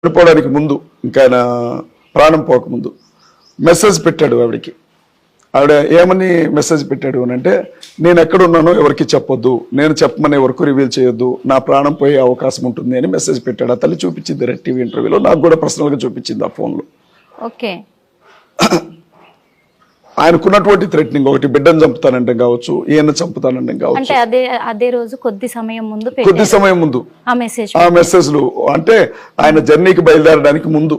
చనిపోవడానికి ముందు ఇంకా ఆయన ప్రాణం పోకముందు మెసేజ్ పెట్టాడు ఆవిడకి. ఆవిడ ఏమని మెసేజ్ పెట్టాడు అని అంటే, నేను ఎక్కడున్నానో ఎవరికి చెప్పొద్దు, నేను చెప్పమనే వరకు రివీల్ చేయొద్దు, నా ప్రాణం పోయే అవకాశం ఉంటుంది అని మెసేజ్ పెట్టాడు. ఆ తల్లి చూపించింది రెడ్ టీవీ ఇంటర్వ్యూలో, నాకు కూడా పర్సనల్గా చూపించింది ఆ ఫోన్లో. ఓకే, ఆయనకున్నటువంటి థ్రెటనింగ్, ఒకటి బిడ్డను చంపుతానంటే కావచ్చు, ఈయన చంపుతానంటే కావచ్చు. అంటే అదే రోజు కొద్ది సమయం ముందు ఆ మెసేజ్లు అంటే ఆయన జర్నీకి బయలుదేరడానికి ముందు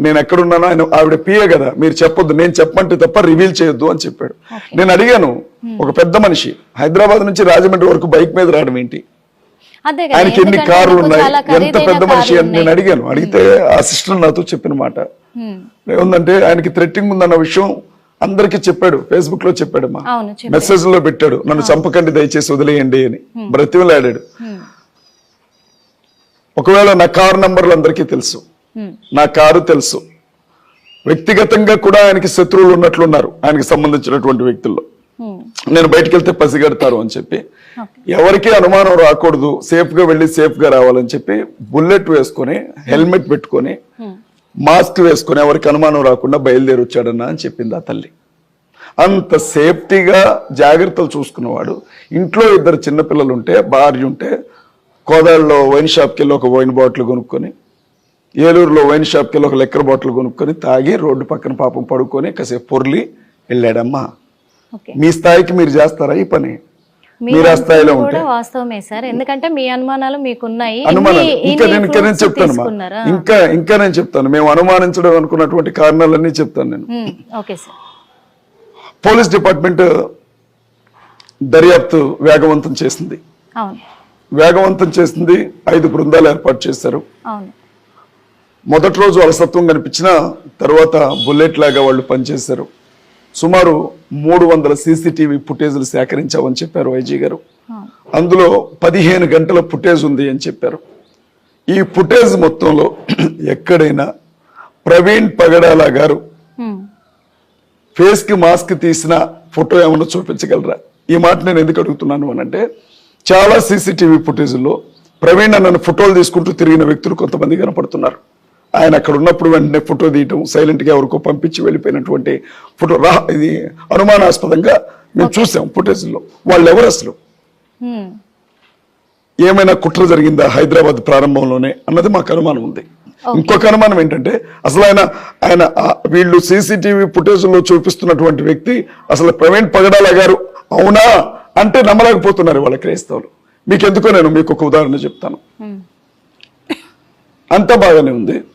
నేను ఎక్కడున్నానో ఆయన, ఆవిడ పిఏ కదా, మీరు చెప్పొద్దు, నేను చెప్పమంటే తప్ప రివీల్ చేయొద్దు అని చెప్పాడు. నేను అడిగాను, ఒక పెద్ద మనిషి హైదరాబాద్ నుంచి రాజమండ్రి వరకు బైక్ మీద రావడం ఏంటి, ఆయనకి ఎన్ని కార్లు ఉన్నాయి, ఎంత పెద్ద మనిషి అని నేను అడిగాను. అడిగితే ఆ సిస్టర్ నాతో చెప్పిన మాట ఏముందంటే, ఆయనకి థ్రెట్టింగ్ ఉందన్న విషయం అందరికి చెప్పాడు, ఫేస్బుక్ లో చెప్పాడమ్మా, మెసేజ్ లో పెట్టాడు, నన్ను చంపకండి దయచేసి వదిలేయండి అని బ్రతిమలాడాడు. ఒకవేళ నా కారు నంబర్లు అందరికీ తెలుసు, నా కారు తెలుసు, వ్యక్తిగతంగా కూడా ఆయనకి శత్రువులు ఉన్నట్లున్నారు ఆయనకి సంబంధించినటువంటి వ్యక్తుల్లో. నేను బయటకు వెళ్తే పసిగడతారు అని చెప్పి, ఎవరికి అనుమానం రాకూడదు, సేఫ్ గా వెళ్ళి సేఫ్ గా రావాలని చెప్పి బుల్లెట్ వేసుకొని, హెల్మెట్ పెట్టుకొని, మాస్క్ వేసుకొని, ఎవరికి అనుమానం రాకుండా బయలుదేరి వచ్చాడన్నా అని చెప్పింది ఆ తల్లి. అంత సేఫ్టీగా జాగ్రత్తలు చూసుకున్నవాడు. ఇంట్లో 2 చిన్నపిల్లలు ఉంటే, భార్య ఉంటే, కోదాళ్ళలో వైన్ షాప్కి వెళ్ళి ఒక వైన్ బాటిల్ కొనుక్కొని, ఏలూరులో వైన్ షాప్కి వెళ్ళి ఒక లిక్కర్ బాటిల్ కొనుక్కొని తాగి రోడ్డు పక్కన పాపం పడుకొని కాసేపు పొర్లి వెళ్ళాడమ్మా. మీ స్థాయికి మీరు చేస్తారా ఈ పని? మీరు ఆ స్థాయిలో ఉంటే వాస్తవమే సార్, ఎందుకంటే మీ అనుమానాలు మీకున్నాయి. ఇంకా నేను చెప్తాను, ఇంకా నేను చెప్తాను, మేము అనుమానించడం అనుకున్నటువంటి కారణాలన్నీ చెప్తాను నేను. పోలీస్ డిపార్ట్మెంట్ దర్యాప్తు వేగవంతం చేసింది. 5 బృందాలు ఏర్పాటు చేశారు. మొదటి రోజు అలసత్వం కనిపించిన తర్వాత బుల్లెట్ లాగా వాళ్ళు పనిచేశారు. సుమారు 300 CCTV ఫుటేజ్లు సేకరించామని చెప్పారు ఐజీ గారు. అందులో 15 గంటల ఫుటేజ్ ఉంది అని చెప్పారు. ఈ ఫుటేజ్ మొత్తంలో ఎక్కడైనా ప్రవీణ్ పగడాల గారు ఫేస్ కి మాస్క్ తీసిన ఫోటో ఏమన్నా చూపించగలరా? ఈ మాట నేను ఎందుకు అడుగుతున్నాను అని అంటే, చాలా CCTV ఫుటేజ్లో ప్రవీణ్ అన్న ఫోటోలు తీసుకుంటూ తిరిగిన వ్యక్తులు కొంతమంది కనపడుతున్నారు. ఆయన అక్కడ ఉన్నప్పుడు వెంటనే ఫోటో తీయటం, సైలెంట్గా ఎవరికో పంపించి వెళ్ళిపోయినటువంటి ఫోటో ఇది అనుమానాస్పదంగా మేము చూసాం ఫుటేజ్లో. వాళ్ళు ఎవరు అసలు? ఏమైనా కుట్ర జరిగిందా హైదరాబాద్ ప్రారంభంలోనే అన్నది మాకు అనుమానం ఉంది. ఇంకొక అనుమానం ఏంటంటే, అసలు ఆయన వీళ్ళు CCTV ఫుటేజ్లో చూపిస్తున్నటువంటి వ్యక్తి అసలు ప్రవీణ్ పగడాల గారు అవునా అంటే నమ్మలేకపోతున్నారు వాళ్ళ క్రైస్తవులు. మీకు ఒక ఉదాహరణ చెప్తాను. అంత బాగానే ఉంది.